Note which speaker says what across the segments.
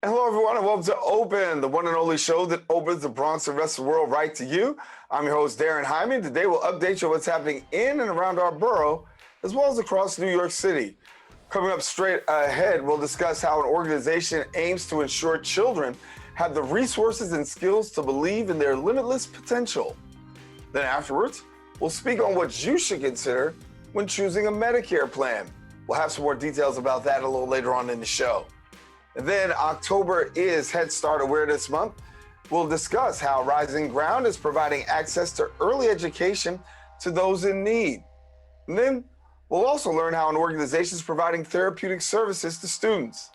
Speaker 1: Hello, everyone, and welcome to Open, the one and only show that opens the Bronx and the rest of the world right to you. I'm your host, Darren Hyman. Today, we'll update you on what's happening in and around our borough, as well as across New York City. Coming up straight ahead, we'll discuss how an organization aims to ensure children have the resources and skills to believe in their limitless potential. Then afterwards, we'll speak on what you should consider when choosing a Medicare plan. We'll have some more details about that a little later on in the show. And then October is Head Start Awareness Month. We'll discuss how Rising Ground is providing access to early education to those in need. And then we'll also learn how an organization is providing therapeutic services to students.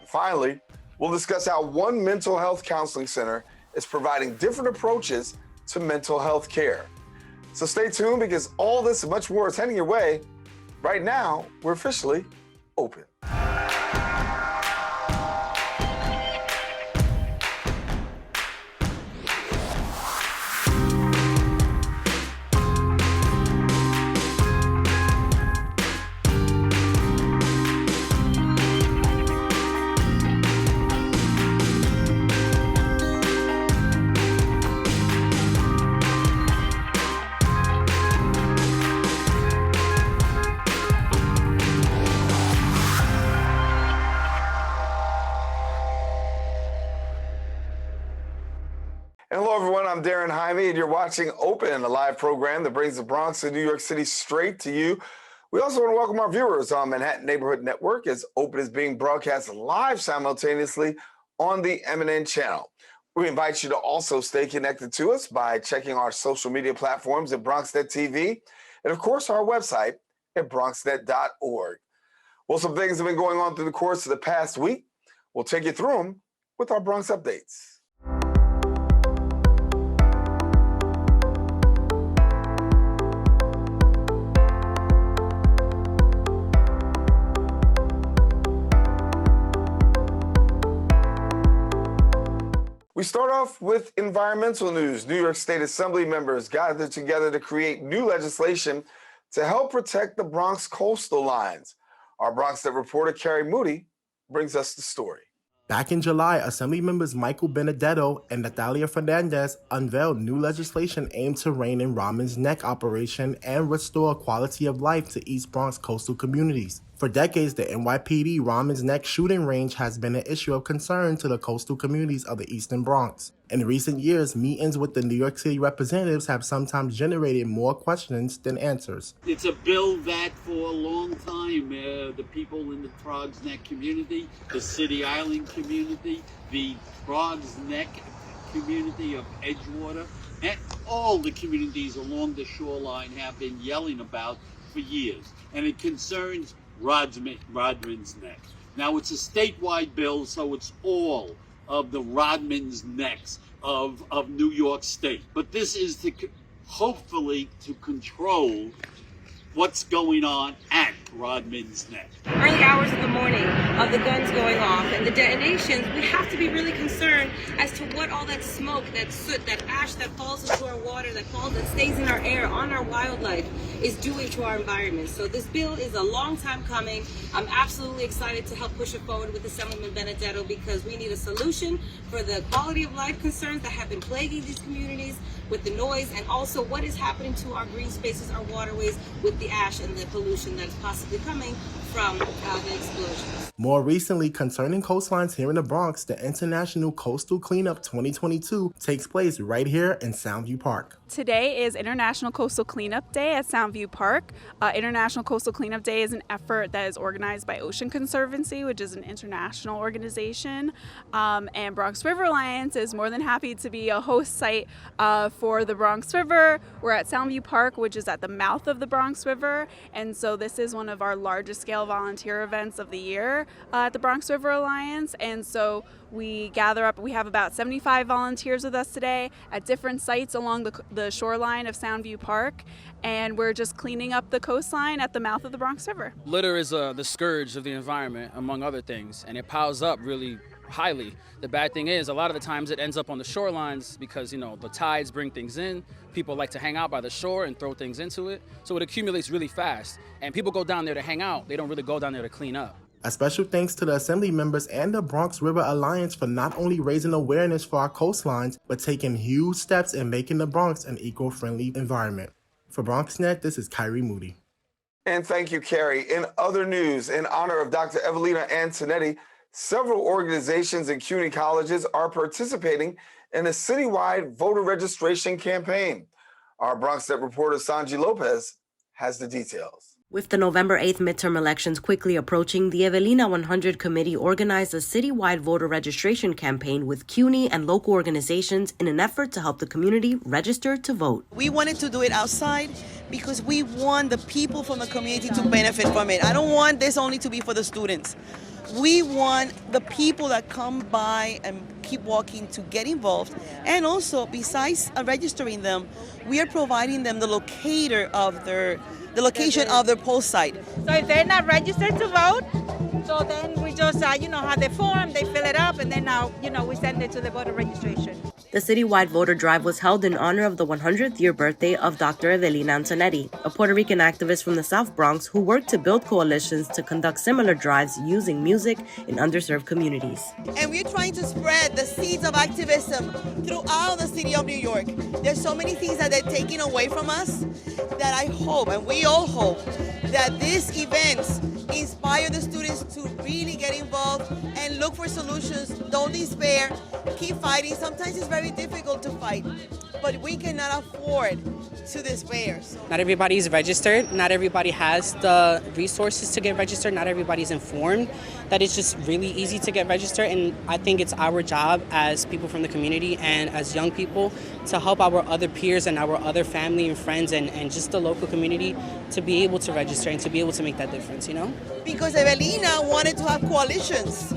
Speaker 1: And finally, we'll discuss how one mental health counseling center is providing different approaches to mental health care. So stay tuned because all this and much more is heading your way. Right now, we're officially open. Hello, everyone. I'm Darren Hyman, and you're watching Open, a live program that brings the Bronx and New York City straight to you. We also want to welcome our viewers on Manhattan Neighborhood Network, as Open is being broadcast live simultaneously on the MNN channel. We invite you to also stay connected to us by checking our social media platforms at BronxNet TV, and of course, our website at bronxnet.org. Well, some things have been going on through the course of the past week. We'll take you through them with our Bronx updates. We start off with environmental news. New York State Assembly members gathered together to create new legislation to help protect the Bronx coastal lines. Our BronxNet reporter, Carrie Moody, brings us the story.
Speaker 2: Back in July, Assembly members Michael Benedetto and Natalia Fernandez unveiled new legislation aimed to rein in Rodman's Neck operation and restore quality of life to East Bronx coastal communities. For decades, the NYPD Rodman's Neck shooting range has been an issue of concern to the coastal communities of the Eastern Bronx. In recent years, meetings with the New York City representatives have sometimes generated more questions than answers.
Speaker 3: It's a bill that for a long time, the people in the Frogs Neck community, the City Island community, the Frogs Neck community of Edgewater, and all the communities along the shoreline have been yelling about for years. And it concerns Rodman's Neck. Now, it's a statewide bill, so it's all of the Rodman's Necks of New York State. But this is to hopefully to control what's going on at Rodman's Neck.
Speaker 4: Early hours of the morning of the guns going off and the detonations, we have to be really concerned as to what all that smoke, that soot, that ash that falls into our water, that stays in our air, on our wildlife, is doing to our environment. So this bill is a long time coming. I'm absolutely excited to help push it forward with Assemblyman Benedetto because we need a solution for the quality of life concerns that have been plaguing these communities with the noise, and also what is happening to our green spaces, our waterways, with the ash and the pollution that's possibly coming from the explosions.
Speaker 2: More recently, concerning coastlines here in the Bronx, the International Coastal Cleanup 2022 takes place right here in Soundview Park.
Speaker 5: Today is International Coastal Cleanup Day at Soundview Park. International Coastal Cleanup Day is an effort that is organized by Ocean Conservancy, which is an international organization. And Bronx River Alliance is more than happy to be a host site for the Bronx River. We're at Soundview Park, which is at the mouth of the Bronx River. And so this is one of our largest scale volunteer events of the year at the Bronx River Alliance. And so we gather up, we have about 75 volunteers with us today at different sites along the shoreline of Soundview Park, and we're just cleaning up the coastline at the mouth of the Bronx River.
Speaker 6: Litter is the scourge of the environment, among other things, and it piles up really highly. The bad thing is, a lot of the times it ends up on the shorelines because, you know, the tides bring things in. People like to hang out by the shore and throw things into it, so it accumulates really fast. And people go down there to hang out. They don't really go down there to clean up.
Speaker 2: A special thanks to the Assembly members and the Bronx River Alliance for not only raising awareness for our coastlines, but taking huge steps in making the Bronx an eco-friendly environment. For BronxNet, this is Kyrie Moody.
Speaker 1: And thank you, Carrie. In other news, in honor of Dr. Evelina Antonetti, several organizations and CUNY colleges are participating in a citywide voter registration campaign. Our BronxNet reporter Sanji Lopez has the details.
Speaker 7: With the November 8th midterm elections quickly approaching, the Evelina 100 Committee organized a citywide voter registration campaign with CUNY and local organizations in an effort to help the community register to vote.
Speaker 8: We wanted to do it outside because we want the people from the community to benefit from it. I don't want this only to be for the students. We want the people that come by and keep walking to get involved. And also, besides registering them, we are providing them the location of their poll site.
Speaker 9: So if they're not registered to vote, so then we just, have the form, they fill it up, and then now, we send it to the voter registration.
Speaker 7: The citywide voter drive was held in honor of the 100th year birthday of Dr. Evelina Antonetti, a Puerto Rican activist from the South Bronx who worked to build coalitions to conduct similar drives using music in underserved communities.
Speaker 8: And we're trying to spread the seeds of activism throughout the city of New York. There's so many things that they're taking away from us that I hope, and we all hope, that these events inspire the students to really get involved and look for solutions. Don't despair. Keep fighting. Sometimes it's very difficult to fight, but we cannot afford to despair.
Speaker 10: Not everybody's registered. Not everybody has the resources to get registered. Not everybody's informed that it's just really easy to get registered. And I think it's our job as people from the community and as young people to help our other peers and our other family and friends and just the local community to be able to register and to be able to make that difference,
Speaker 8: Because Evelina wanted to have coalitions.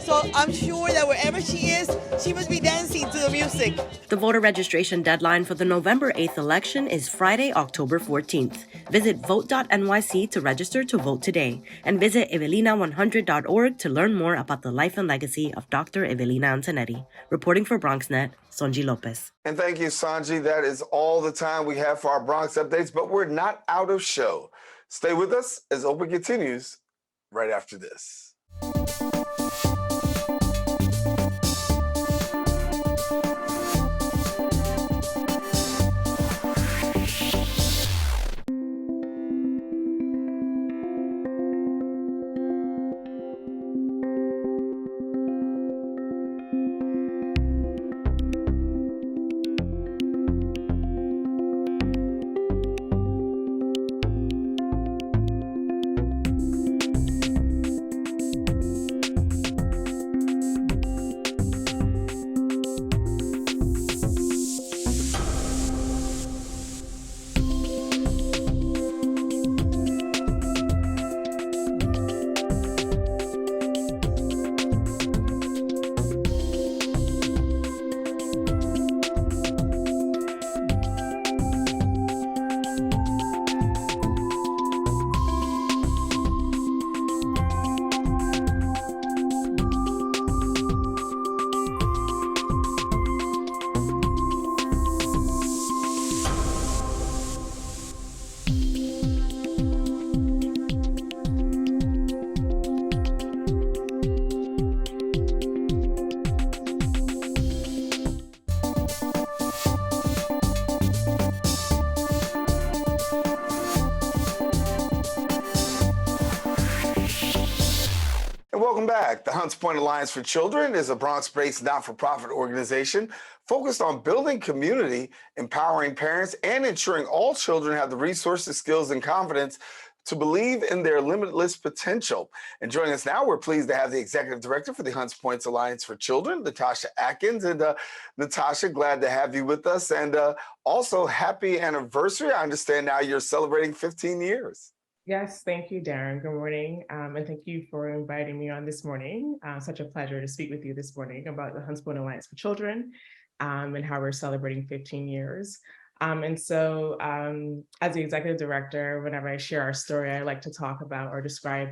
Speaker 8: So I'm sure that wherever she is, she must be dancing to the music.
Speaker 7: The voter registration deadline for the November 8th election is Friday, October 14th. Visit vote.nyc to register to vote today, and visit evelina100.org to learn more about the life and legacy of Dr. Evelina Antonetti. Reporting for BronxNet, Sonji Lopez.
Speaker 1: And thank you, Sanji. That is all the time we have for our Bronx updates, but we're not out of show. Stay with us as Open continues right after this. Welcome back. The Hunts Point Alliance for Children is a Bronx-based not-for-profit organization focused on building community, empowering parents, and ensuring all children have the resources, skills, and confidence to believe in their limitless potential. And joining us now, we're pleased to have the Executive Director for the Hunts Point Alliance for Children, Natasha Atkins. And Natasha, glad to have you with us. And also, happy anniversary. I understand now you're celebrating 15 years.
Speaker 11: Yes, thank you, Darren. Good morning, and thank you for inviting me on this morning. Such a pleasure to speak with you this morning about the Hunts Point Alliance for Children and how we're celebrating 15 years. As the executive director, whenever I share our story, I like to talk about or describe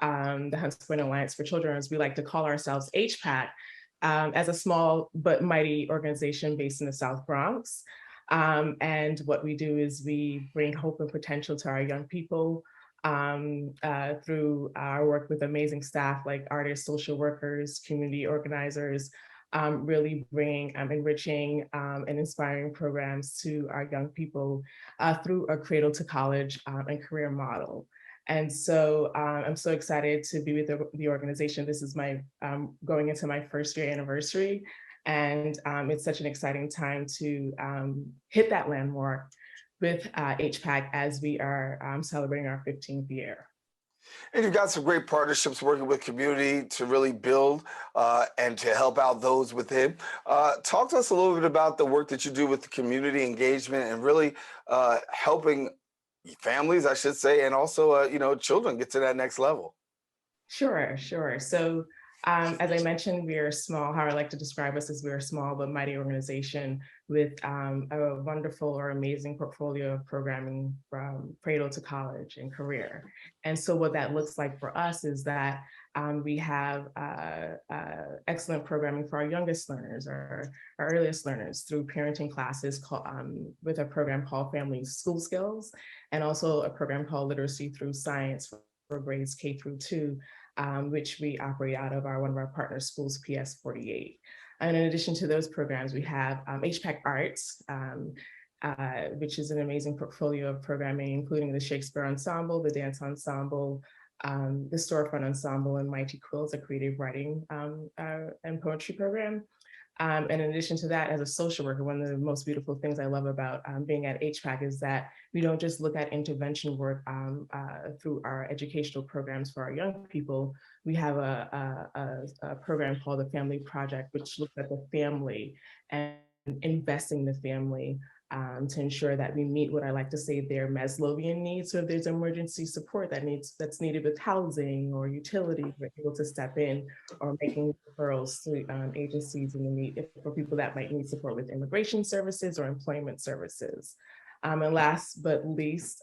Speaker 11: the Hunts Point Alliance for Children, as we like to call ourselves, HPAC, as a small but mighty organization based in the South Bronx. And what we do is we bring hope and potential to our young people through our work with amazing staff like artists, social workers, community organizers, really bringing enriching and inspiring programs to our young people through a cradle to college and career model. And so I'm so excited to be with the organization. This is my going into my first year anniversary. And it's such an exciting time to hit that landmark with HPAC as we are celebrating our 15th year.
Speaker 1: And you've got some great partnerships working with community to really build and to help out those within. Talk to us a little bit about the work that you do with the community engagement and really helping families, I should say, and also, children get to that next level.
Speaker 11: Sure, sure. So as I mentioned, we are small. How I like to describe us is we're a small but mighty organization with a wonderful or amazing portfolio of programming from cradle to college and career. And so what that looks like for us is that we have excellent programming for our youngest learners or our earliest learners through parenting classes with a program called Family School Skills, and also a program called Literacy Through Science for grades K through 2. Which we operate out of one of our partner schools, PS 48. And in addition to those programs, we have HPAC Arts, which is an amazing portfolio of programming, including the Shakespeare Ensemble, the Dance Ensemble, the Storefront Ensemble, and Mighty Quills, a creative writing and poetry program. And in addition to that, as a social worker, one of the most beautiful things I love about being at HPAC is that we don't just look at intervention work through our educational programs for our young people. We have a program called the Family Project, which looks at the family and investing in the family to ensure that we meet what I like to say their Maslowian needs. So if there's emergency support that's needed with housing or utilities, we're able to step in, or making referrals to agencies in the need for people that might need support with immigration services or employment services. And last but least,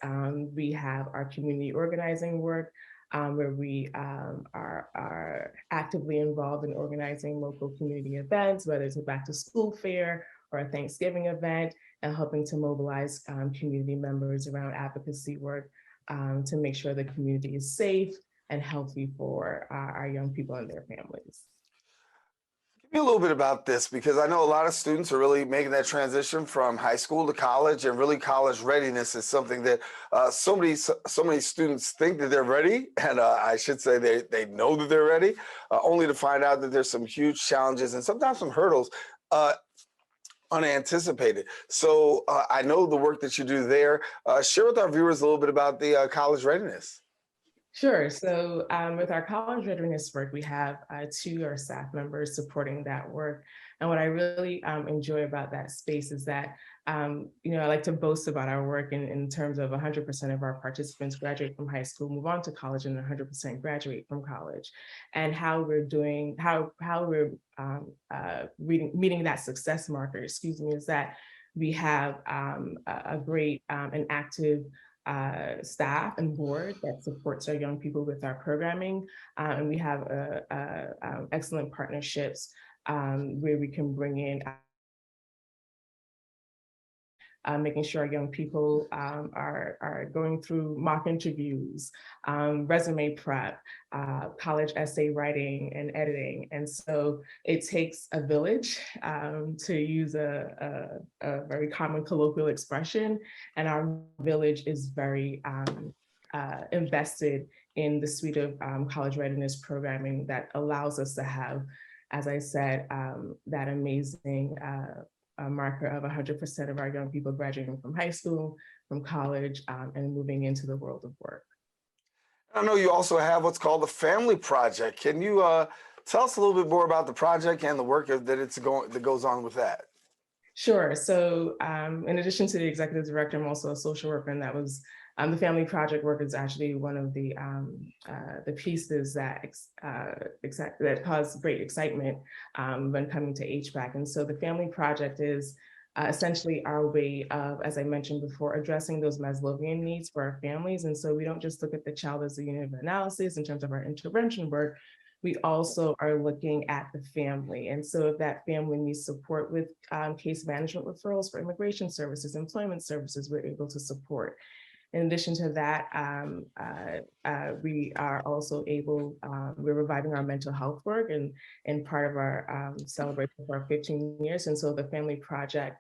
Speaker 11: we have our community organizing work, where we are actively involved in organizing local community events, whether it's a back to school fair or a Thanksgiving event, and helping to mobilize community members around advocacy work to make sure the community is safe and healthy for our young people and their families.
Speaker 1: Give me a little bit about this, because I know a lot of students are really making that transition from high school to college, and really college readiness is something that so many students think that they're ready, and I should say they know that they're ready, only to find out that there's some huge challenges and sometimes some hurdles unanticipated. So I know the work that you do there. Share with our viewers a little bit about the college readiness.
Speaker 11: Sure. So with our college readiness work, we have 2 our staff members supporting that work. And what I really enjoy about that space is that, I like to boast about our work in terms of 100% of our participants graduate from high school, move on to college, and 100% graduate from college. And how we're doing, how we're meeting that success marker, is that we have a great and active staff and board that supports our young people with our programming. And we have excellent partnerships where we can bring in making sure our young people are going through mock interviews, resume prep, college essay writing and editing. And so it takes a village, to use a very common colloquial expression. And our village is very invested in the suite of college readiness programming that allows us to have, as I said, that amazing marker of 100% of our young people graduating from high school, from college, and moving into the world of work.
Speaker 1: I know you also have what's called the Family Project. Can you tell us a little bit more about the project and the work that goes on with that?
Speaker 11: Sure. So in addition to the executive director, I'm also a social worker, and that was the Family Project work is actually one of the pieces that caused great excitement when coming to HPAC. And so the Family Project is essentially our way of, as I mentioned before, addressing those Maslowian needs for our families. And so we don't just look at the child as a unit of analysis in terms of our intervention work. We also are looking at the family. And so if that family needs support with case management referrals for immigration services, employment services, we're able to support. In addition to that, we are also we're reviving our mental health work and part of our celebration for our 15 years. And so the Family Project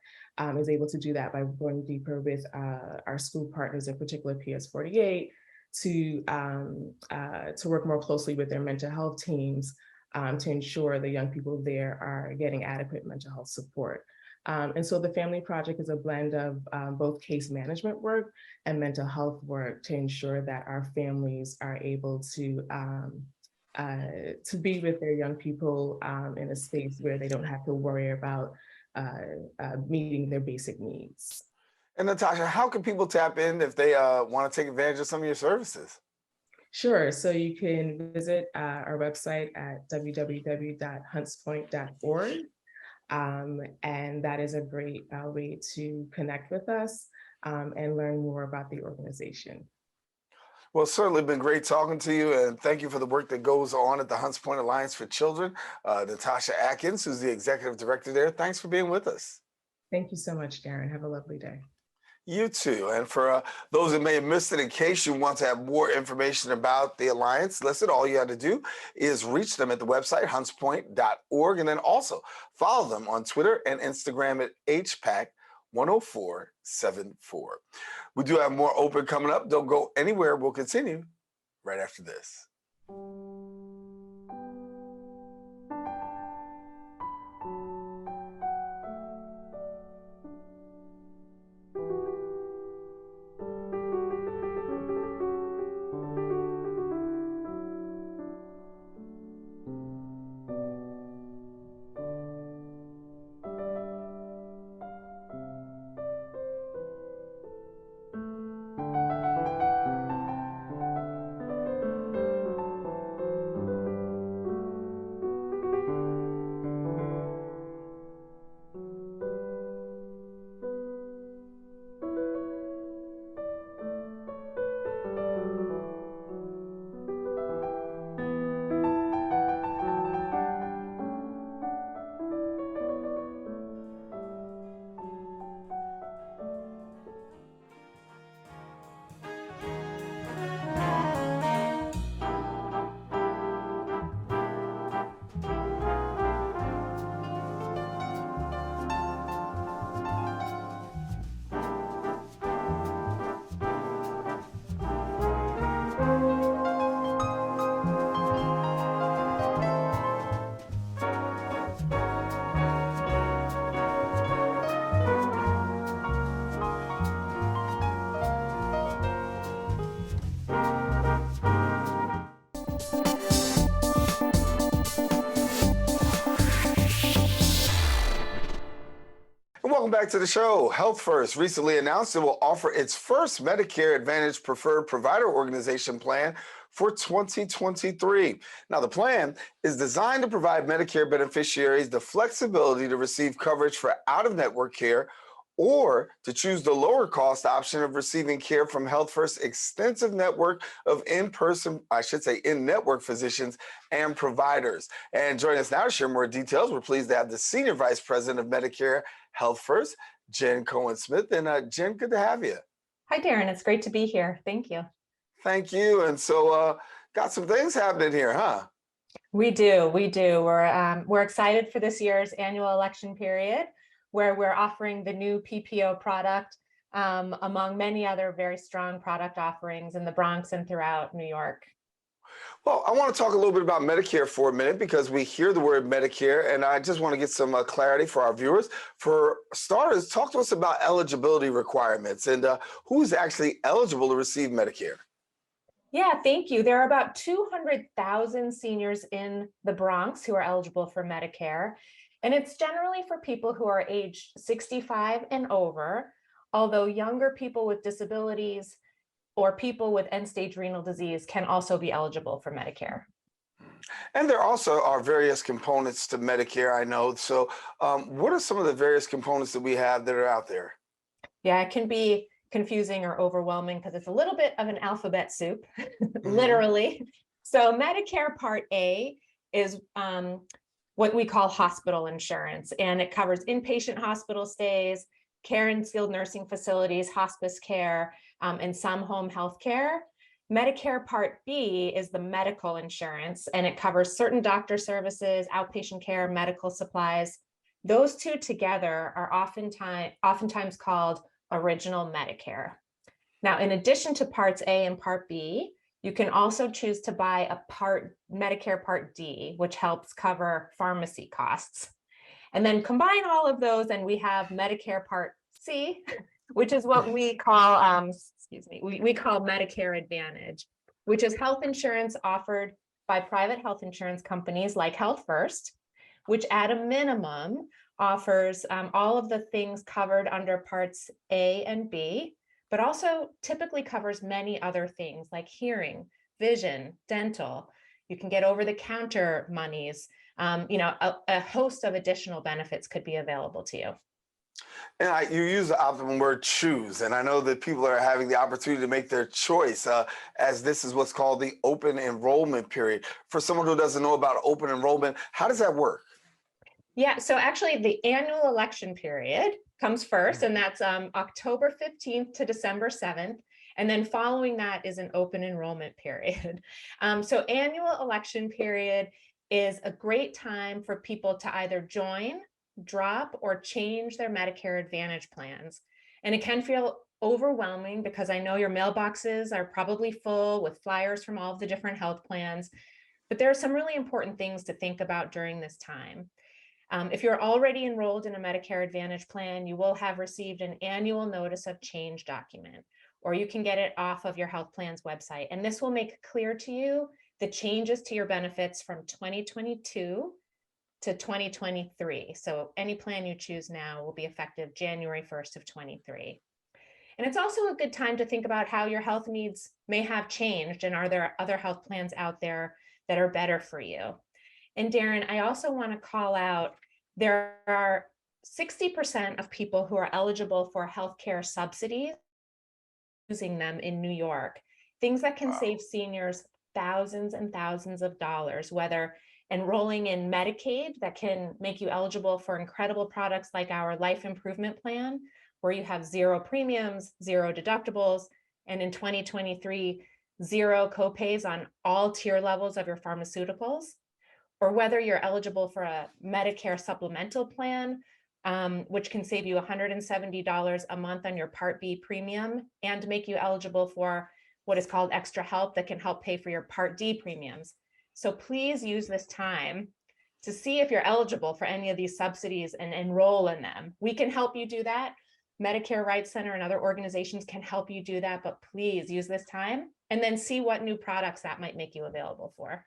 Speaker 11: is able to do that by going deeper with our school partners, in particular PS48, to work more closely with their mental health teams to ensure the young people there are getting adequate mental health support. And so the Family Project is a blend of both case management work and mental health work to ensure that our families are able to be with their young people in a space where they don't have to worry about meeting their basic needs.
Speaker 1: And Natasha, how can people tap in if they want to take advantage of some of your services?
Speaker 11: Sure. So you can visit our website at www.huntspoint.org. And that is a great way to connect with us and learn more about the organization.
Speaker 1: Well, it's certainly been great talking to you, and thank you for the work that goes on at the Hunts Point Alliance for Children. Natasha Atkins, who's the executive director there, thanks for being with us.
Speaker 11: Thank you so much, Darren. Have a lovely day.
Speaker 1: You too. And for those that may have missed it, in case you want to have more information about the Alliance, listen, all you have to do is reach them at the website, huntspoint.org, and then also follow them on Twitter and Instagram at HPAC10474. We do have more open coming up. Don't go anywhere. We'll continue right after this. Welcome back to the show. Health First recently announced it will offer its first Medicare Advantage Preferred Provider Organization plan for 2023. Now, the plan is designed to provide Medicare beneficiaries the flexibility to receive coverage for out-of-network care or to choose the lower cost option of receiving care from Health First's extensive network of in-network physicians and providers. And joining us now to share more details, we're pleased to have the Senior Vice President of Medicare Health First, Jen Cohen-Smith. And Jen, good to have you.
Speaker 12: Hi, Darren. It's great to be here. Thank you.
Speaker 1: Thank you. And so got some things happening here, huh?
Speaker 12: We do. We're excited for this year's annual election period, where we're offering the new PPO product among many other very strong product offerings in the Bronx and throughout New York.
Speaker 1: Well, I want to talk a little bit about Medicare for a minute because we hear the word Medicare, and I just want to get some clarity for our viewers. For starters, talk to us about eligibility requirements and who's actually eligible to receive Medicare.
Speaker 12: Yeah, thank you. There are about 200,000 seniors in the Bronx who are eligible for Medicare, and it's generally for people who are age 65 and over, although younger people with disabilities or people with end-stage renal disease can also be eligible for Medicare.
Speaker 1: And there also are various components to Medicare, I know. So what are some of the various components that we have that are out there?
Speaker 12: Yeah, it can be confusing or overwhelming because it's a little bit of an alphabet soup, literally. So Medicare Part A is what we call hospital insurance, and it covers inpatient hospital stays, care in skilled nursing facilities, hospice care, and some home health care. Medicare Part B is the medical insurance, and it covers certain doctor services, outpatient care, medical supplies. Those two together are oftentimes called Original Medicare. Now, in addition to Parts A and Part B, you can also choose to buy a Medicare Part D, which helps cover pharmacy costs. And then combine all of those, and we have Medicare Part C, which is what we call, we call Medicare Advantage, which is health insurance offered by private health insurance companies like Health First, which at a minimum offers all of the things covered under Parts A and B, but also typically covers many other things like hearing, vision, dental. You can get over-the-counter monies. A host of additional benefits could be available to you.
Speaker 1: And you use the optimum word choose, and I know that people are having the opportunity to make their choice as this is what's called the open enrollment period. For someone who doesn't know about open enrollment, how does that work?
Speaker 12: Yeah, so actually the annual election period comes first, and that's October 15th to December 7th. And then following that is an open enrollment period. So annual election period is a great time for people to either join, drop, or change their Medicare Advantage plans. And it can feel overwhelming because I know your mailboxes are probably full with flyers from all of the different health plans, but there are some really important things to think about during this time. If you're already enrolled in a Medicare Advantage plan, you will have received an annual notice of change document, or you can get it off of your health plan's website. And this will make clear to you the changes to your benefits from 2022 to 2023. So any plan you choose now will be effective January 1st of 23. And it's also a good time to think about how your health needs may have changed, and are there other health plans out there that are better for you? And Darren, I also want to call out, there are 60% of people who are eligible for healthcare subsidies using them in New York, things that can save seniors thousands and thousands of dollars, whether enrolling in Medicaid that can make you eligible for incredible products like our Life Improvement Plan, where you have zero premiums, zero deductibles, and in 2023, zero copays on all tier levels of your pharmaceuticals, or whether you're eligible for a Medicare supplemental plan, which can save you $170 a month on your Part B premium and make you eligible for what is called extra help that can help pay for your Part D premiums. So please use this time to see if you're eligible for any of these subsidies and enroll in them. We can help you do that. Medicare Rights Center and other organizations can help you do that, but please use this time and then see what new products that might make you available for.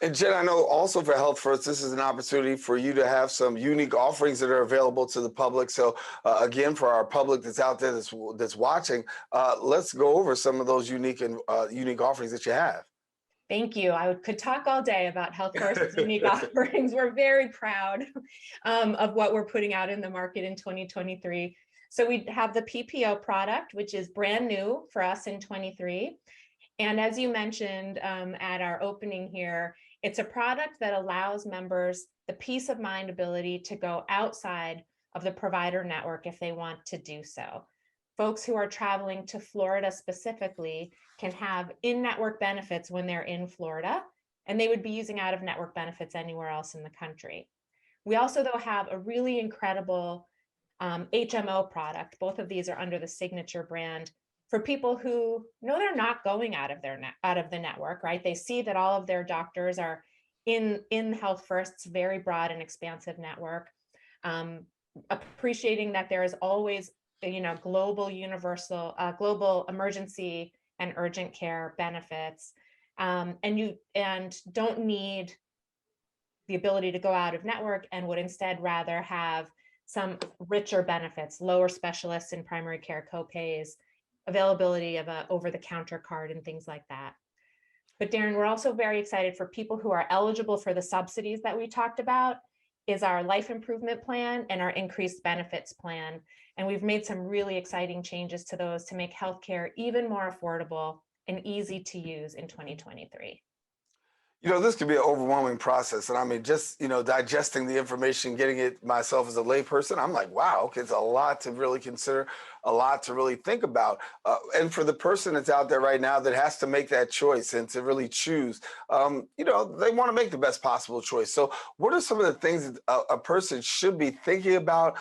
Speaker 1: And Jen, I know also for Health First, this is an opportunity for you to have some unique offerings that are available to the public. So again, for our public that's out there that's watching, let's go over some of those unique offerings that you have.
Speaker 12: Thank you. I could talk all day about Health First's unique offerings. We're very proud of what we're putting out in the market in 2023. So we have the PPO product, which is brand new for us in 23. And as you mentioned at our opening here, it's a product that allows members the peace of mind ability to go outside of the provider network if they want to do so. Folks who are traveling to Florida specifically can have in-network benefits when they're in Florida, and they would be using out-of-network benefits anywhere else in the country. We also, though, have a really incredible HMO product. Both of these are under the Signature brand for people who know they're not going out of the network, right? They see that all of their doctors are in Health First's very broad and expansive network, appreciating that there is always, global universal, global emergency and urgent care benefits, and don't need the ability to go out of network and would instead rather have some richer benefits, lower specialists in primary care copays, availability of a over-the-counter card and things like that. But Darren, we're also very excited for people who are eligible for the subsidies that we talked about is our Life Improvement Plan and our Increased Benefits Plan. And we've made some really exciting changes to those to make healthcare even more affordable and easy to use in 2023.
Speaker 1: This could be an overwhelming process. And I mean, just, digesting the information, getting it myself as a layperson, I'm like, wow, okay, it's a lot to really consider, a lot to really think about. And for the person that's out there right now that has to make that choice and to really choose, they want to make the best possible choice. So what are some of the things that a person should be thinking about,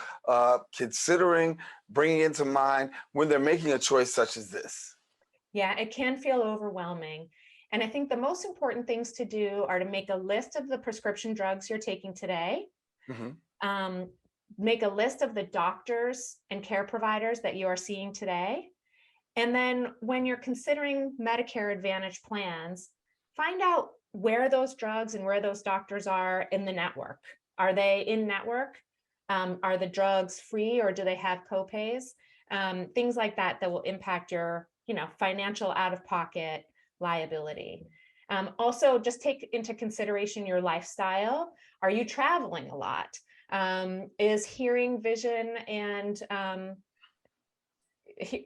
Speaker 1: considering, bringing into mind when they're making a choice such as this?
Speaker 12: Yeah, it can feel overwhelming. And I think the most important things to do are to make a list of the prescription drugs you're taking today. Make a list of the doctors and care providers that you are seeing today. And then when you're considering Medicare Advantage plans, find out where those drugs and where those doctors are in the network. Are they in network? Are the drugs free, or do they have copays? Things like that will impact your, financial out-of-pocket liability. Also, just take into consideration your lifestyle. Are you traveling a lot? Is hearing, vision, and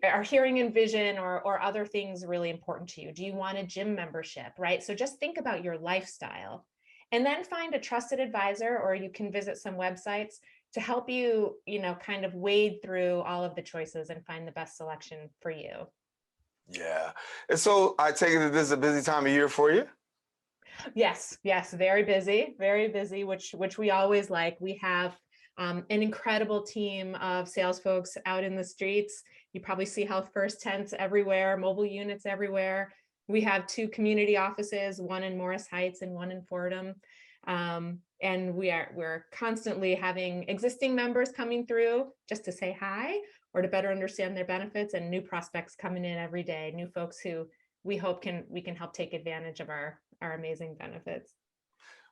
Speaker 12: are hearing and vision or other things really important to you? Do you want a gym membership, right? So just think about your lifestyle, and then find a trusted advisor, or you can visit some websites to help you, kind of wade through all of the choices and find the best selection for you.
Speaker 1: Yeah. And so I take it that this is a busy time of year for you?
Speaker 12: Yes, very busy, which we always like. We have an incredible team of sales folks out in the streets. You probably see Health First tents everywhere, mobile units everywhere. We have 2 community offices, one in Morris Heights and one in Fordham. And we're constantly having existing members coming through just to say hi or to better understand their benefits, and new prospects coming in every day, new folks who we hope we can help take advantage of our amazing benefits.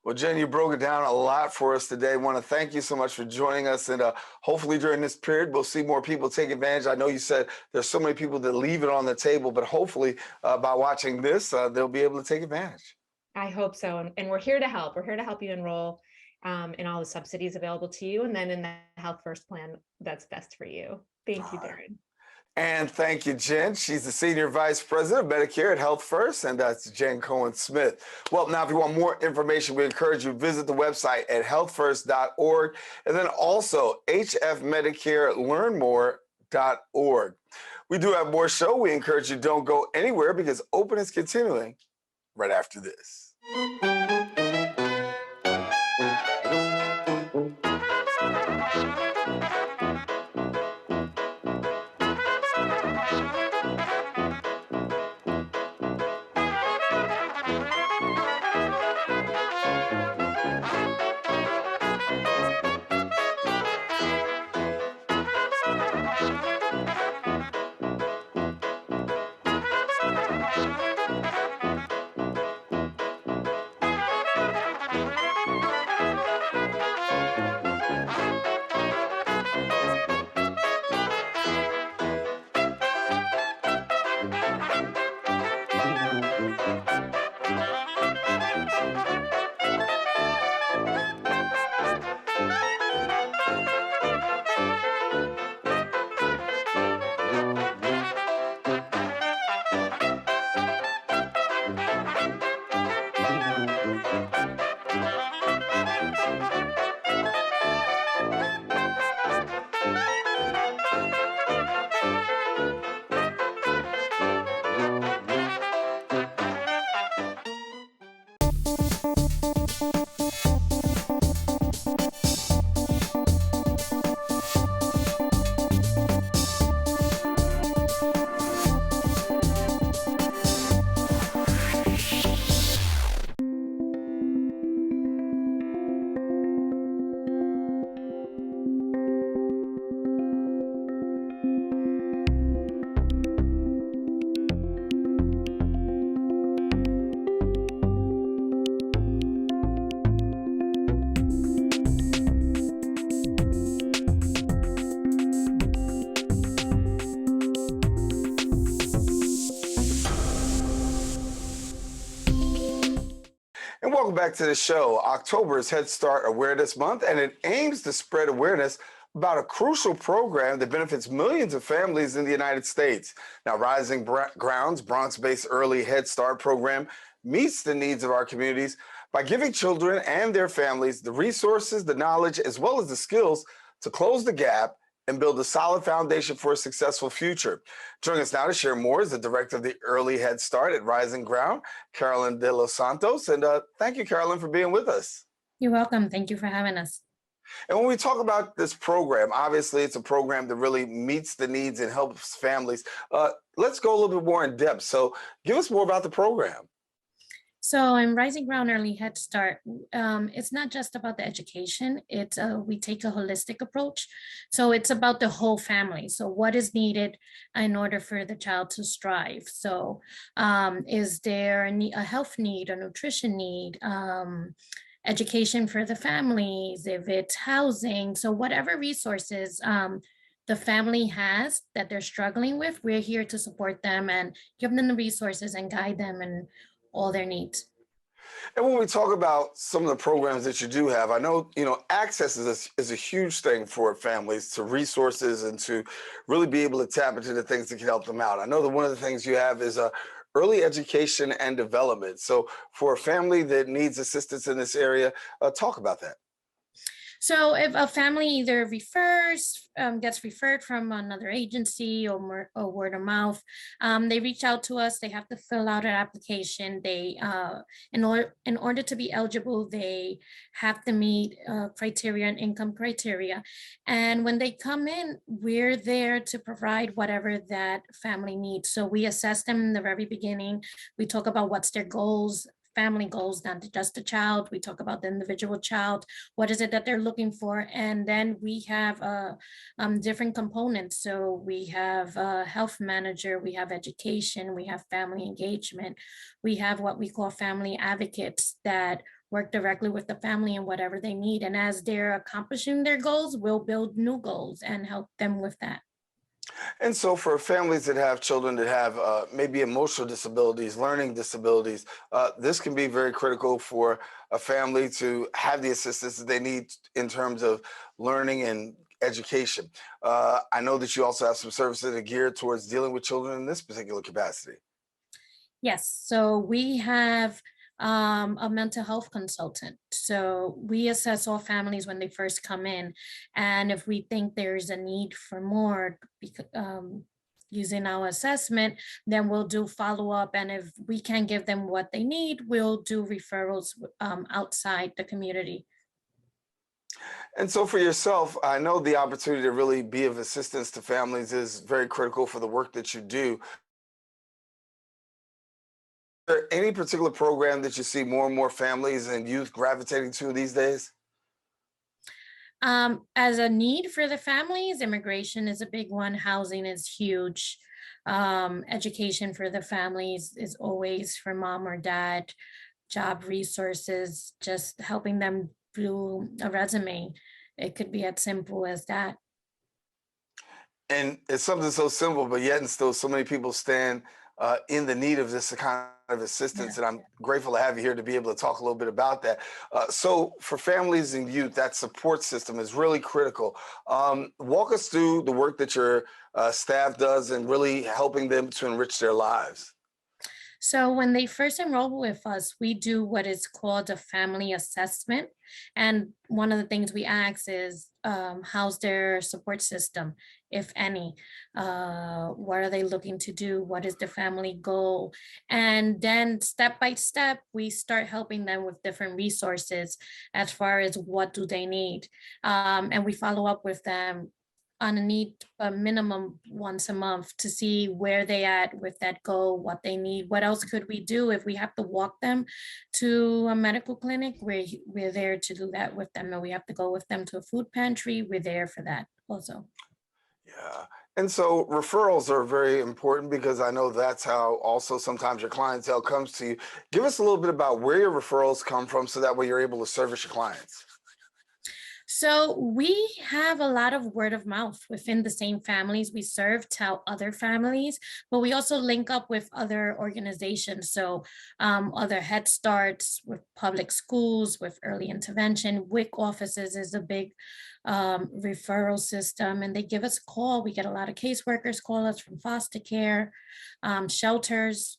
Speaker 1: Well, Jen, you broke it down a lot for us today. I want to thank you so much for joining us. And hopefully during this period, we'll see more people take advantage. I know you said there's so many people that leave it on the table, but hopefully by watching this, they'll be able to take advantage.
Speaker 12: I hope so. And we're here to help. We're here to help you enroll in all the subsidies available to you, and then in the Health First plan that's best for you. Thank you, Darren.
Speaker 1: And thank you, Jen. She's the Senior Vice President of Medicare at Health First, and that's Jen Cohen-Smith. Well, now, if you want more information, we encourage you to visit the website at healthfirst.org, and then also hfmedicarelearnmore.org. We do have more show. We encourage you don't go anywhere, because Open is continuing right after this. And welcome back to the show. October is Head Start Awareness Month, and it aims to spread awareness about a crucial program that benefits millions of families in the United States. Now, Rising Grounds, Bronx-based early Head Start program, meets the needs of our communities by giving children and their families the resources, the knowledge, as well as the skills to close the gap and build a solid foundation for a successful future. Joining us now to share more is the director of the Early Head Start at Rising Ground, Carolyn De Los Santos. And thank you, Carolyn, for being with us.
Speaker 13: You're welcome. Thank you for having us.
Speaker 1: And when we talk about this program, obviously it's a program that really meets the needs and helps families. Let's go a little bit more in depth. So give us more about the program.
Speaker 13: So in Rising Ground Early Head Start, it's not just about the education. It's we take a holistic approach. So it's about the whole family. So what is needed in order for the child to strive? So is there a health need, a nutrition need? Education for the families, if it's housing, so whatever resources the family has that they're struggling with, we're here to support them and give them the resources and guide them in all their needs.
Speaker 1: And when we talk about some of the programs that you do have, I know, access is a huge thing for families to resources and to really be able to tap into the things that can help them out. I know that one of the things you have is early education and development. So for a family that needs assistance in this area, talk about that.
Speaker 13: So if a family either gets referred from another agency or word of mouth, they reach out to us. They have to fill out an application. They, in order to be eligible, they have to meet criteria and income criteria. And when they come in, we're there to provide whatever that family needs. So we assess them in the very beginning. We talk about what's their goals, family goals, not just the child. We talk about the individual child. What is it that they're looking for? And then we have different components. So we have a health manager, we have education, we have family engagement. We have what we call family advocates that work directly with the family and whatever they need. And as they're accomplishing their goals, we'll build new goals and help them with that.
Speaker 1: And so for families that have children that have maybe emotional disabilities, learning disabilities, this can be very critical for a family to have the assistance that they need in terms of learning and education. I know that you also have some services that are geared towards dealing with children in this particular capacity.
Speaker 13: Yes, so we have a mental health consultant. So we assess all families when they first come in. And if we think there's a need for more, using our assessment, then we'll do follow-up. And if we can't give them what they need, we'll do referrals outside the community.
Speaker 1: And so for yourself, I know the opportunity to really be of assistance to families is very critical for the work that you do. Is there any particular program that you see more and more families and youth gravitating to these days?
Speaker 13: As a need for the families, immigration is a big one. Housing is huge. Education for the families is always for mom or dad. Job resources, just helping them do a resume. It could be as simple as that.
Speaker 1: And it's something so simple, but yet and still so many people stand in the need of this kind of assistance. And I'm grateful to have you here to be able to talk a little bit about that. So for families and youth, that support system is really critical. Walk us through the work that your staff does and really helping them to enrich their lives.
Speaker 13: So when they first enroll with us, we do what is called a family assessment. And one of the things we ask is, how's their support system, if any? What are they looking to do? What is the family goal? And then step by step, we start helping them with different resources as far as what do they need. And we follow up with them on a minimum once a month to see where they at with that goal, what they need, what else could we do if we have to walk them to a medical clinic, we're there to do that with them. And we have to go with them to a food pantry, we're there for that also.
Speaker 1: Yeah. And so referrals are very important because I know that's how also sometimes your clientele comes to you. Give us a little bit about where your referrals come from so that way you're able to service your clients.
Speaker 13: So we have a lot of word of mouth within the same families we serve, tell other families, but we also link up with other organizations. So other Head Starts, with public schools, with early intervention. WIC offices is a big referral system, and they give us a call. We get a lot of caseworkers call us from foster care, shelters.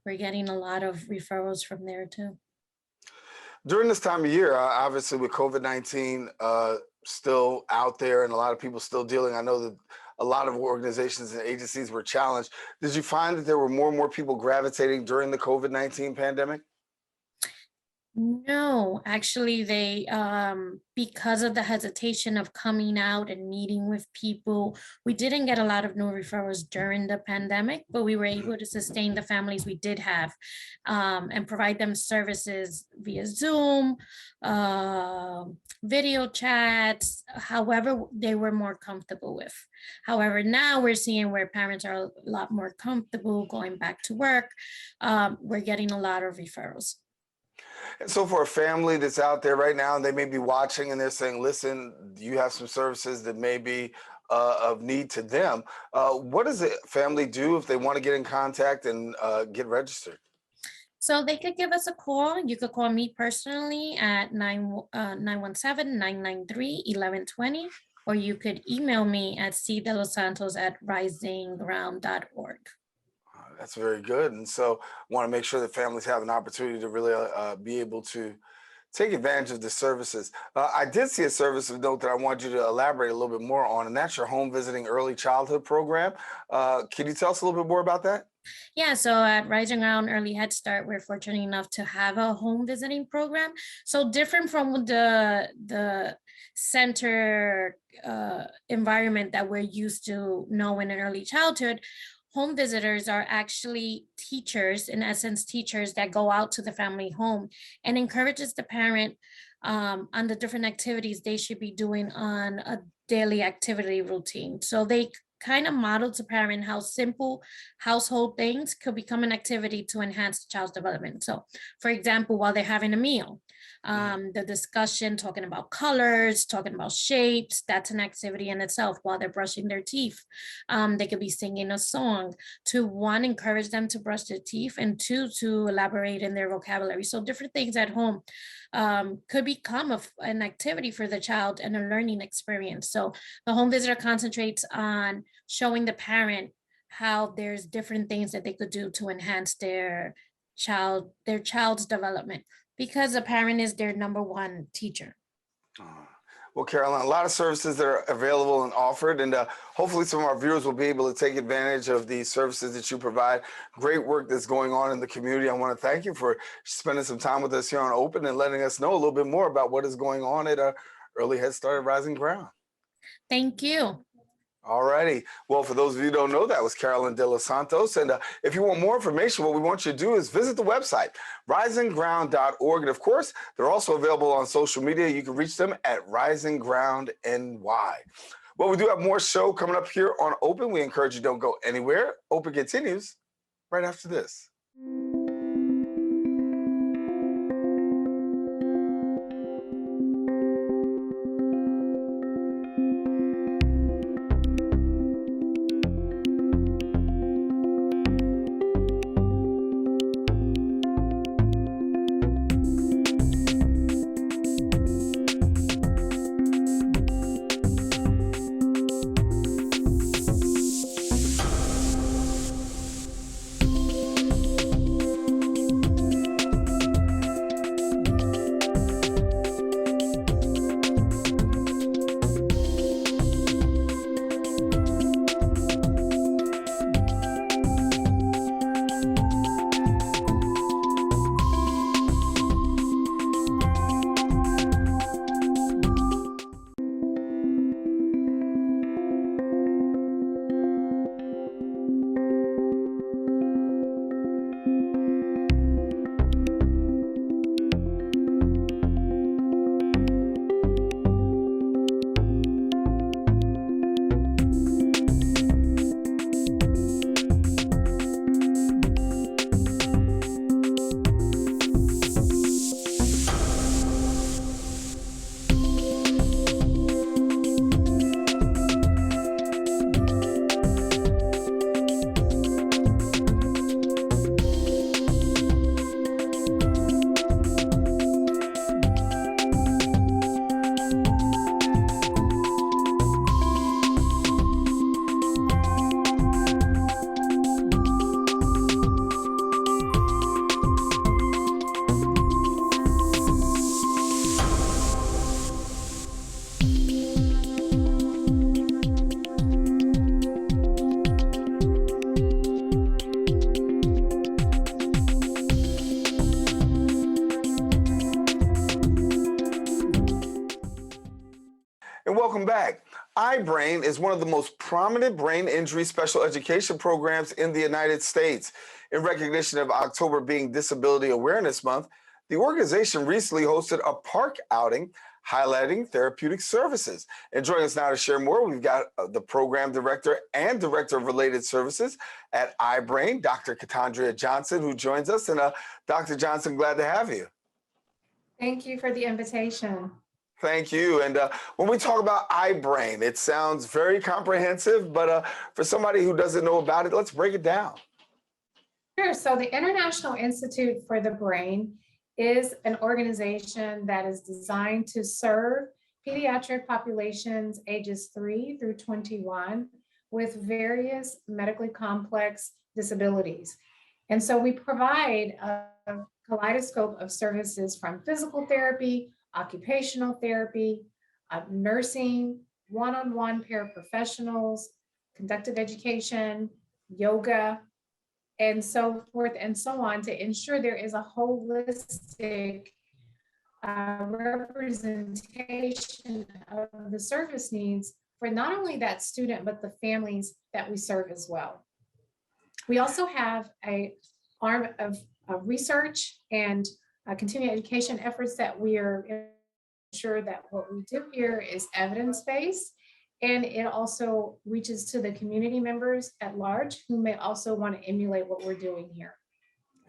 Speaker 13: we're getting a lot of referrals from there too.
Speaker 1: During this time of year, obviously with COVID-19 still out there and a lot of people still dealing, I know that a lot of organizations and agencies were challenged. Did you find that there were more and more people gravitating during the COVID-19 pandemic?
Speaker 13: No, actually, they because of the hesitation of coming out and meeting with people, we didn't get a lot of new referrals during the pandemic, but we were able to sustain the families we did have and provide them services via Zoom, video chats, however they were more comfortable with. However, now we're seeing where parents are a lot more comfortable going back to work. We're getting a lot of referrals.
Speaker 1: And so for a family that's out there right now and they may be watching and they're saying, listen, you have some services that may be of need to them. What does a family do if they want to get in contact and get registered?
Speaker 13: So they could give us a call. You could call me personally at 917-993-1120, or you could email me at cdelosantos@risingground.org.
Speaker 1: That's very good. And so I want to make sure that families have an opportunity to really be able to take advantage of the services. I did see a service of note that I want you to elaborate a little bit more on, and that's your home visiting early childhood program. Can you tell us a little bit more about that?
Speaker 13: Yeah, so at Rising Ground Early Head Start, we're fortunate enough to have a home visiting program. So different from the center environment that we're used to knowing in early childhood, home visitors are actually teachers, in essence, teachers that go out to the family home and encourages the parent on the different activities they should be doing on a daily activity routine. So they kind of model to parent how simple household things could become an activity to enhance the child's development. So for example, while they're having a meal, the discussion, talking about colors, talking about shapes, that's an activity in itself. While they're brushing their teeth, they could be singing a song to, one, encourage them to brush their teeth, and two, to elaborate in their vocabulary. So different things at home could become an activity for the child and a learning experience. So the home visitor concentrates on showing the parent how there's different things that they could do to enhance their child's development, because a parent is their number one teacher.
Speaker 1: Well, Carolyn, a lot of services that are available and offered, and hopefully some of our viewers will be able to take advantage of the services that you provide. Great work that's going on in the community. I want to thank you for spending some time with us here on Open and letting us know a little bit more about what is going on at Early Head Start at Rising Ground.
Speaker 13: Thank you.
Speaker 1: All righty. Well, for those of you who don't know, that was Carolyn De Los Santos. And if you want more information, what we want you to do is visit the website, risingground.org. And of course, they're also available on social media. You can reach them at Rising Ground NY. Well, we do have more show coming up here on Open. We encourage you don't go anywhere. Open continues right after this. and welcome back. iBrain is one of the most prominent brain injury special education programs in the United States. In recognition of October being Disability Awareness Month, the organization recently hosted a park outing highlighting therapeutic services. And joining us now to share more, we've got the program director and director of related services at iBrain, Dr. Katandria Johnson, who joins us. And Dr. Johnson, glad to have you.
Speaker 12: Thank you for the invitation.
Speaker 1: Thank you. And when we talk about iBrain, it sounds very comprehensive, but for somebody who doesn't know about it, let's break it down.
Speaker 12: Sure. So the International Institute for the Brain is an organization that is designed to serve pediatric populations ages 3 through 21 with various medically complex disabilities. And so we provide a kaleidoscope of services from physical therapy, occupational therapy, nursing, one-on-one paraprofessionals, conductive education, yoga, and so forth and so on to ensure there is a holistic representation of the service needs for not only that student, but the families that we serve as well. We also have an arm of research and continuing education efforts that we are ensure that what we do here is evidence-based, and it also reaches to the community members at large who may also want to emulate what we're doing here.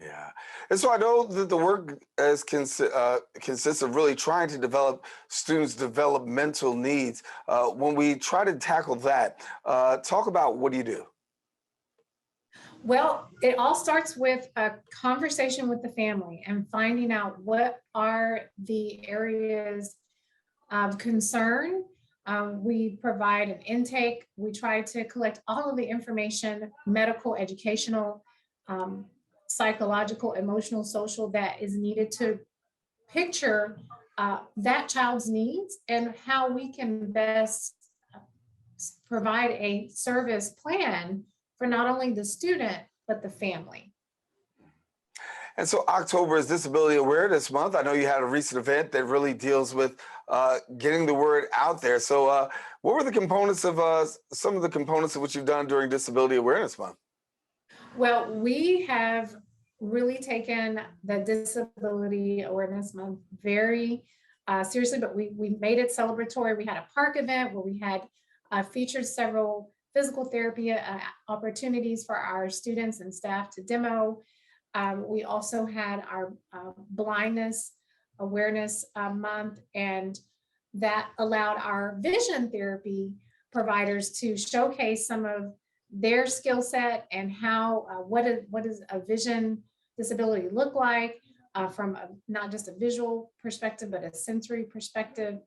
Speaker 1: Yeah, and so I know that the work consists of really trying to develop students' developmental needs. When we try to tackle that, talk about what do you do?
Speaker 12: Well, it all starts with a conversation with the family and finding out what are the areas of concern. We provide an intake. We try to collect all of the information, medical, educational, psychological, emotional, social, that is needed to picture that child's needs and how we can best provide a service plan for not only the student, but the family.
Speaker 1: And so October is Disability Awareness Month. I know you had a recent event that really deals with getting the word out there. So what were the components of some of the components of what you've done during Disability Awareness Month?
Speaker 12: Well, we have really taken the Disability Awareness Month very seriously, but we made it celebratory. We had a park event where we had featured several physical therapy opportunities for our students and staff to demo. We also had our blindness awareness month, and that allowed our vision therapy providers to showcase some of their skill set and how what does a vision disability look like from not just a visual perspective, but a sensory perspective.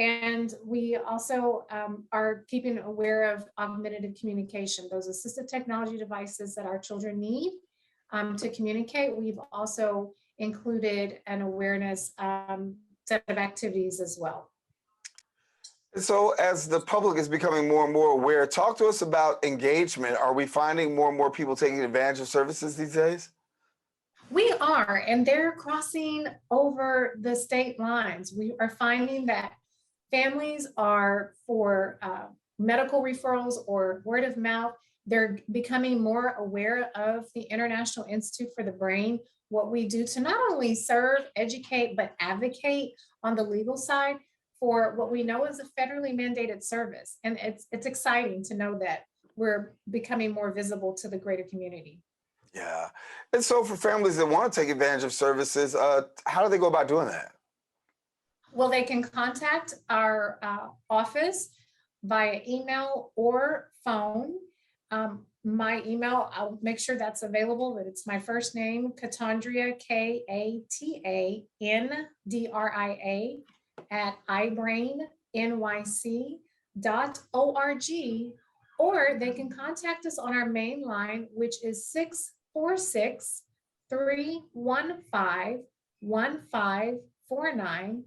Speaker 12: And we also are keeping aware of augmentative communication, those assistive technology devices that our children need to communicate. We've also included an awareness set of activities as well.
Speaker 1: So as the public is becoming more and more aware, talk to us about engagement. Are we finding more and more people taking advantage of services these days?
Speaker 12: We are, and they're crossing over the state lines. We are finding that families are, for medical referrals or word of mouth, they're becoming more aware of the International Institute for the Brain, what we do to not only serve, educate, but advocate on the legal side for what we know is a federally mandated service. And it's exciting to know that we're becoming more visible to the greater community.
Speaker 1: Yeah. And so for families that want to take advantage of services, how do they go about doing that?
Speaker 12: Well, they can contact our office via email or phone. My email, I'll make sure that's available, but it's my first name, Katandria, Katandria, @ibrainnyc.org, or they can contact us on our main line, which is 646-315-1549.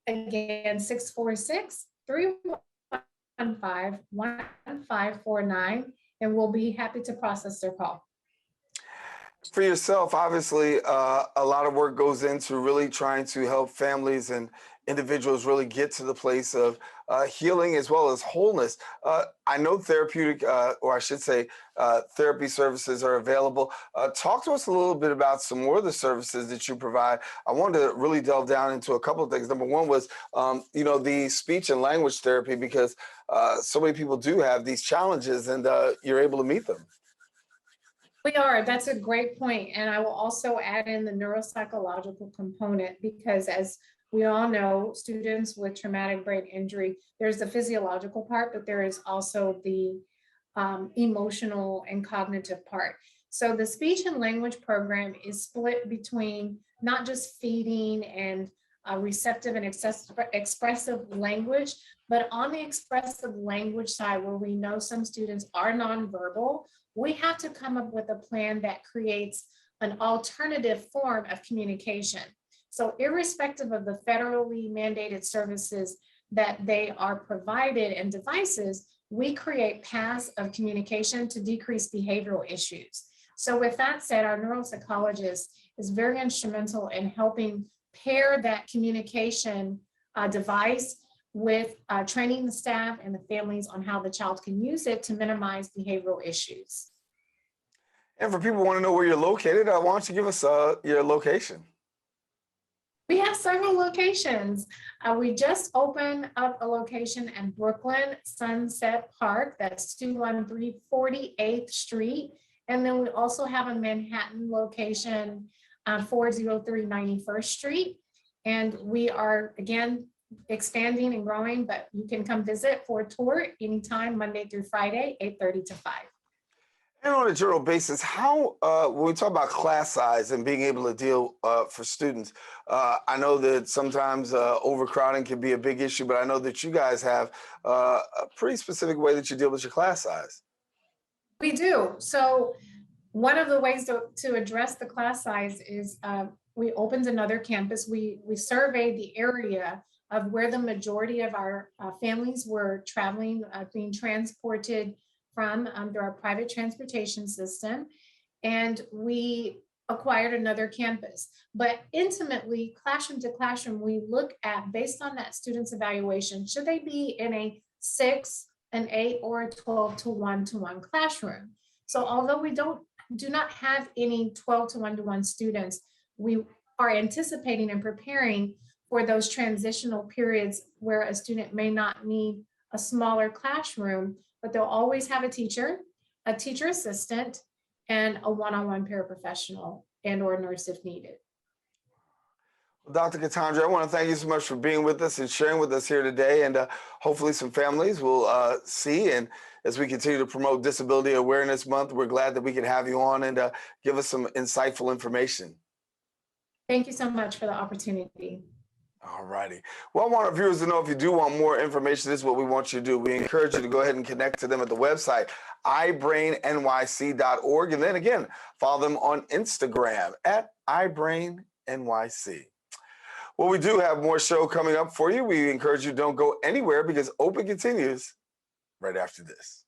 Speaker 12: Again, 646-315-1549, and we'll be happy to process their call.
Speaker 1: For yourself, obviously, a lot of work goes into really trying to help families and individuals really get to the place of healing as well as wholeness. I know therapeutic, or I should say, therapy services are available. Talk to us a little bit about some more of the services that you provide. I wanted to really delve down into a couple of things. Number one was, the speech and language therapy, because so many people do have these challenges, and you're able to meet them.
Speaker 12: We are. That's a great point. And I will also add in the neuropsychological component, because as we all know, students with traumatic brain injury, there's the physiological part, but there is also the emotional and cognitive part. So the speech and language program is split between not just feeding and receptive and expressive language, but on the expressive language side, where we know some students are nonverbal, we have to come up with a plan that creates an alternative form of communication. So irrespective of the federally mandated services that they are provided and devices, we create paths of communication to decrease behavioral issues. So with that said, our neuropsychologist is very instrumental in helping pair that communication device with training the staff and the families on how the child can use it to minimize behavioral issues.
Speaker 1: And for people who want to know where you're located, why don't you give us your location?
Speaker 12: We have several locations. We just opened up a location in Brooklyn Sunset Park. That's 213 48th Street. And then we also have a Manhattan location, 403 91st Street. And we are, again, expanding and growing, but you can come visit for a tour anytime, Monday through Friday, 8:30 to 5.
Speaker 1: And on a general basis, how, when we talk about class size and being able to deal for students, I know that sometimes overcrowding can be a big issue, but I know that you guys have a pretty specific way that you deal with your class size.
Speaker 12: We do. So one of the ways to address the class size is we opened another campus. We surveyed the area of where the majority of our families were traveling, being transported from under our private transportation system. And we acquired another campus. But intimately, classroom to classroom, we look at, based on that student's evaluation, should they be in a 6, an 8, or a 12 to 1-to-1 classroom? So although we do not have any 12 to 1-to-1 students, we are anticipating and preparing for those transitional periods where a student may not need a smaller classroom, but they'll always have a teacher assistant, and a one-on-one paraprofessional and or nurse if needed.
Speaker 1: Well, Dr. Katandra, I want to thank you so much for being with us and sharing with us here today. And hopefully some families will see, and as we continue to promote Disability Awareness Month, we're glad that we can have you on and give us some insightful information.
Speaker 12: Thank you so much for the opportunity.
Speaker 1: All righty. Well, I want our viewers to know, if you do want more information, this is what we want you to do. We encourage you to go ahead and connect to them at the website, ibrainnyc.org. And then again, follow them on Instagram at ibrainnyc. Well, we do have more show coming up for you. We encourage you, don't go anywhere, because Open continues right after this.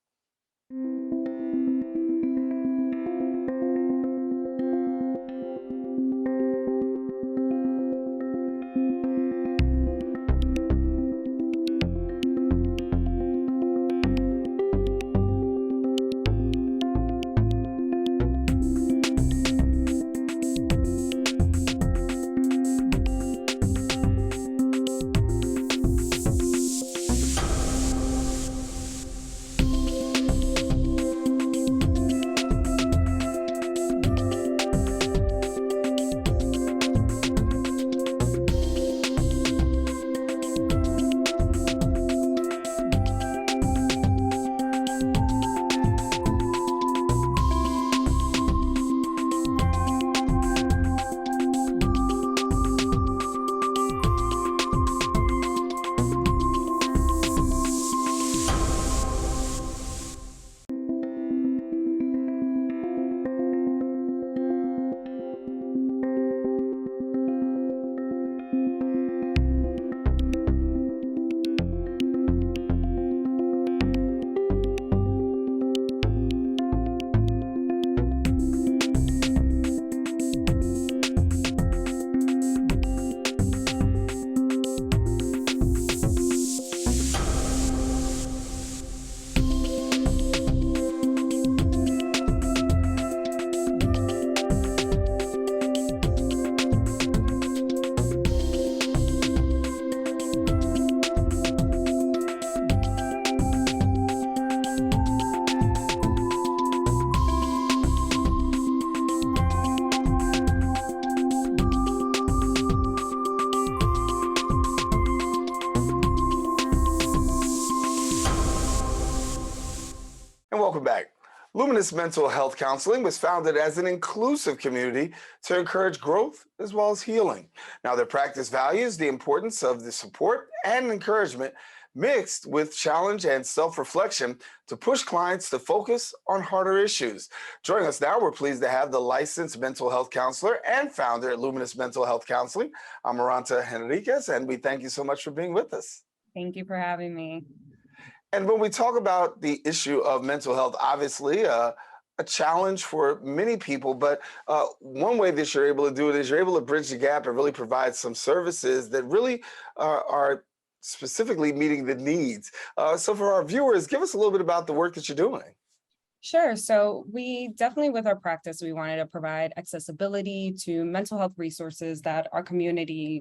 Speaker 1: And welcome back. Luminous Mental Health Counseling was founded as an inclusive community to encourage growth as well as healing. Now, their practice values the importance of the support and encouragement mixed with challenge and self-reflection to push clients to focus on harder issues. Joining us now, we're pleased to have the licensed mental health counselor and founder at Luminous Mental Health Counseling, Amaranta Henriquez, and we thank you so much for being with us.
Speaker 14: Thank you for having me.
Speaker 1: And when we talk about the issue of mental health, obviously a challenge for many people, but one way that you're able to do it is you're able to bridge the gap and really provide some services that really are specifically meeting the needs. So for our viewers, give us a little bit about the work that you're doing.
Speaker 14: Sure. So we definitely, with our practice, we wanted to provide accessibility to mental health resources that our community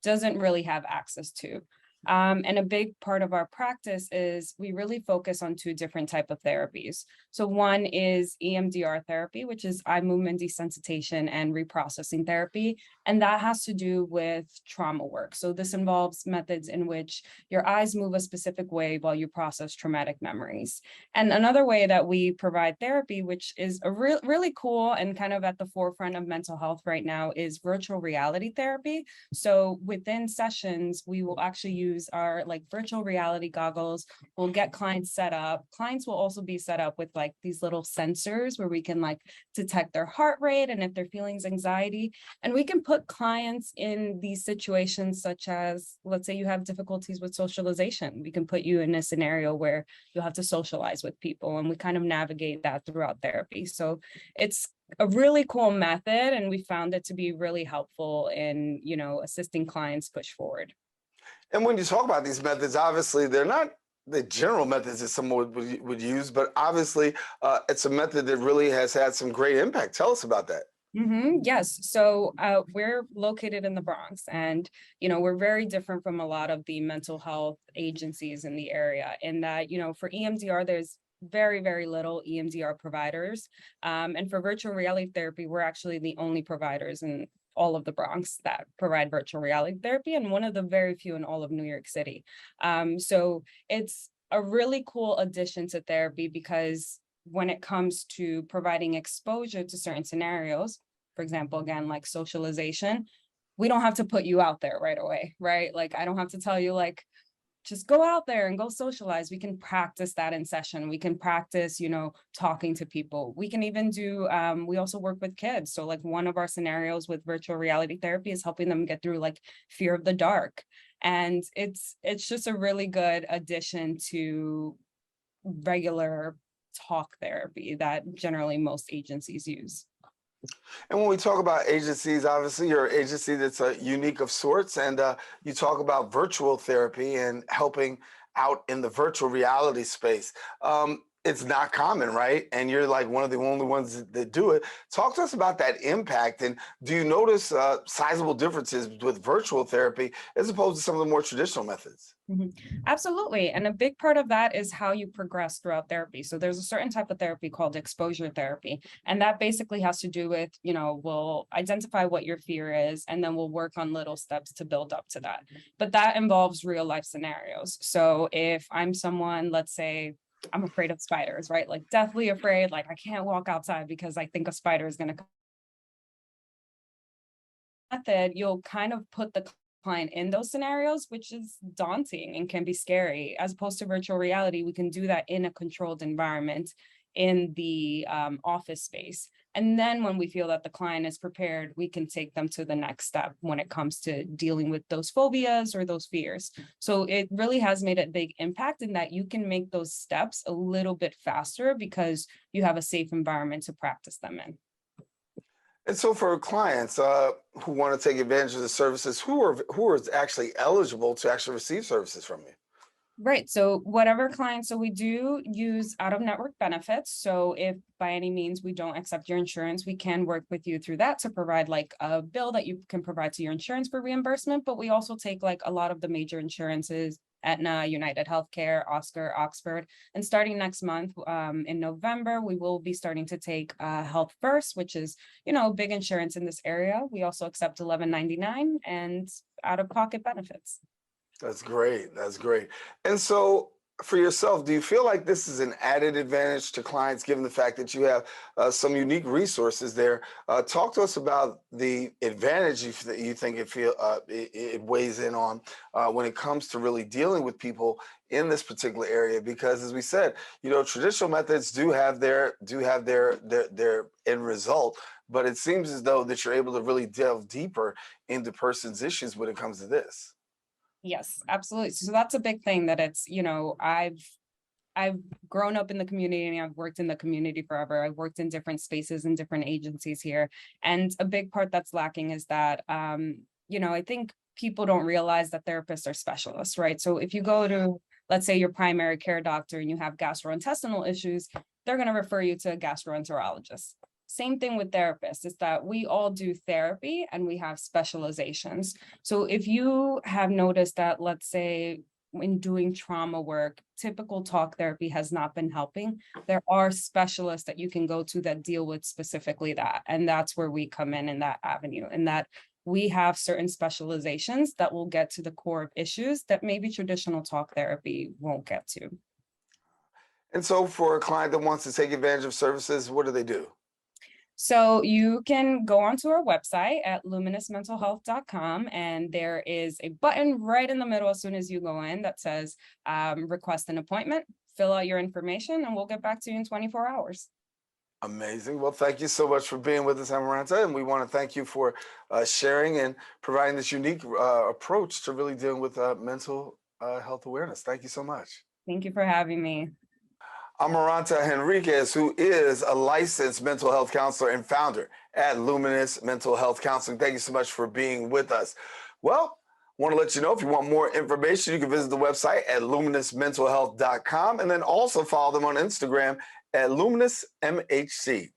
Speaker 14: doesn't really have access to. And a big part of our practice is we really focus on two different types of therapies. So one is EMDR therapy, which is eye movement desensitization and reprocessing therapy. And that has to do with trauma work. So this involves methods in which your eyes move a specific way while you process traumatic memories. And another way that we provide therapy, which is a really cool and kind of at the forefront of mental health right now, is virtual reality therapy. So within sessions, we will actually use our virtual reality goggles. We'll get clients set up. Clients will also be set up with these little sensors where we can detect their heart rate and if they're feeling anxiety. And we can put clients in these situations such as, let's say you have difficulties with socialization. We can put you in a scenario where you'll have to socialize with people, and we kind of navigate that throughout therapy. So it's a really cool method, and we found it to be really helpful in, assisting clients push forward.
Speaker 1: And when you talk about these methods, obviously they're not the general methods that someone would use, but obviously it's a method that really has had some great impact. Tell us about that.
Speaker 14: Yes. So we're located in the Bronx, and, we're very different from a lot of the mental health agencies in the area in that, for EMDR, there's very, very little EMDR providers. And for virtual reality therapy, we're actually the only providers in all of the Bronx that provide virtual reality therapy, and one of the very few in all of New York City. So it's a really cool addition to therapy because when it comes to providing exposure to certain scenarios, for example, again, like socialization, we don't have to put you out there right away, right? I don't have to tell you just go out there and go socialize. We can practice that in session. We can practice, talking to people. We can even do, we also work with kids. So one of our scenarios with virtual reality therapy is helping them get through fear of the dark. And it's just a really good addition to regular talk therapy that generally most agencies use.
Speaker 1: And when we talk about agencies, obviously you're an agency that's unique of sorts, and you talk about virtual therapy and helping out in the virtual reality space. It's not common, right? And you're one of the only ones that do it. Talk to us about that impact. And do you notice sizable differences with virtual therapy as opposed to some of the more traditional methods?
Speaker 14: Absolutely. And a big part of that is how you progress throughout therapy. So there's a certain type of therapy called exposure therapy. And that basically has to do with, we'll identify what your fear is, and then we'll work on little steps to build up to that. But that involves real life scenarios. So if I'm someone, let's say, I'm afraid of spiders, right? Deathly afraid, I can't walk outside because I think a spider is going to come. Method, you'll kind of put the client in those scenarios, which is daunting and can be scary. As opposed to virtual reality, we can do that in a controlled environment in the office space. And then when we feel that the client is prepared, we can take them to the next step when it comes to dealing with those phobias or those fears. So it really has made a big impact in that you can make those steps a little bit faster because you have a safe environment to practice them in.
Speaker 1: And so for clients who want to take advantage of the services, who are actually eligible to actually receive services from you?
Speaker 14: Right. So whatever clients, so we do use out-of-network benefits. So if by any means we don't accept your insurance, we can work with you through that to provide a bill that you can provide to your insurance for reimbursement. But we also take a lot of the major insurances, Aetna, United Healthcare, Oscar, Oxford. And starting next month, in November, we will be starting to take Health First, which is, big insurance in this area. We also accept $11.99 and out-of-pocket benefits.
Speaker 1: That's great. That's great. And so for yourself, do you feel like this is an added advantage to clients given the fact that you have some unique resources there? Talk to us about the advantage that you think it weighs in on when it comes to really dealing with people in this particular area, because as we said, traditional methods do have their end result, but it seems as though that you're able to really delve deeper into person's issues when it comes to this.
Speaker 14: Yes, absolutely. So that's a big thing that it's, I've grown up in the community and I've worked in the community forever. I've worked in different spaces and different agencies here. And a big part that's lacking is that, I think people don't realize that therapists are specialists, right? So if you go to, let's say, your primary care doctor and you have gastrointestinal issues, they're going to refer you to a gastroenterologist. Same thing with therapists, is that we all do therapy and we have specializations. So if you have noticed that, let's say, in doing trauma work, typical talk therapy has not been helping, there are specialists that you can go to that deal with specifically that. And that's where we come in that avenue, and that we have certain specializations that will get to the core of issues that maybe traditional talk therapy won't get to.
Speaker 1: And so for a client that wants to take advantage of services, what do they do?
Speaker 14: So you can go onto our website at luminousmentalhealth.com, and there is a button right in the middle as soon as you go in that says request an appointment, fill out your information, and we'll get back to you in 24 hours.
Speaker 1: Amazing. Well, thank you so much for being with us, Amaranta, and we want to thank you for sharing and providing this unique approach to really dealing with mental health awareness. Thank you so much.
Speaker 14: Thank you for having me.
Speaker 1: Amaranta Henriquez, who is a licensed mental health counselor and founder at Luminous Mental Health Counseling. Thank you so much for being with us. Well, I want to let you know, if you want more information, you can visit the website at luminousmentalhealth.com, and then also follow them on Instagram at LuminousMHC.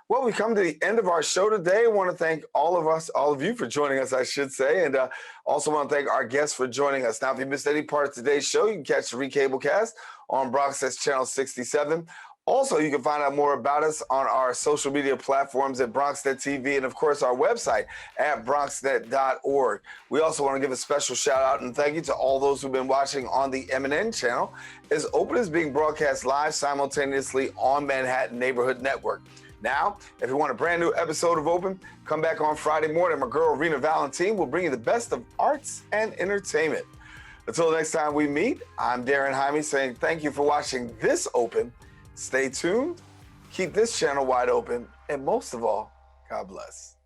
Speaker 1: Well, we've come to the end of our show today. I want to thank all of you for joining us, I should say, and also want to thank our guests for joining us. Now, if you missed any part of today's show, you can catch the Recablecast on BronxNet Channel 67. Also, you can find out more about us on our social media platforms at BronxNet TV, and of course our website at bronxnet.org. We also want to give a special shout out and thank you to all those who've been watching on the MNN channel, as Open is being broadcast live simultaneously on Manhattan Neighborhood Network. Now, if you want a brand new episode of Open, come back on Friday morning. My girl, Rena Valentine, will bring you the best of arts and entertainment. Until the next time we meet, I'm Darren Jaime saying thank you for watching this Open. Stay tuned, keep this channel wide open, and most of all, God bless.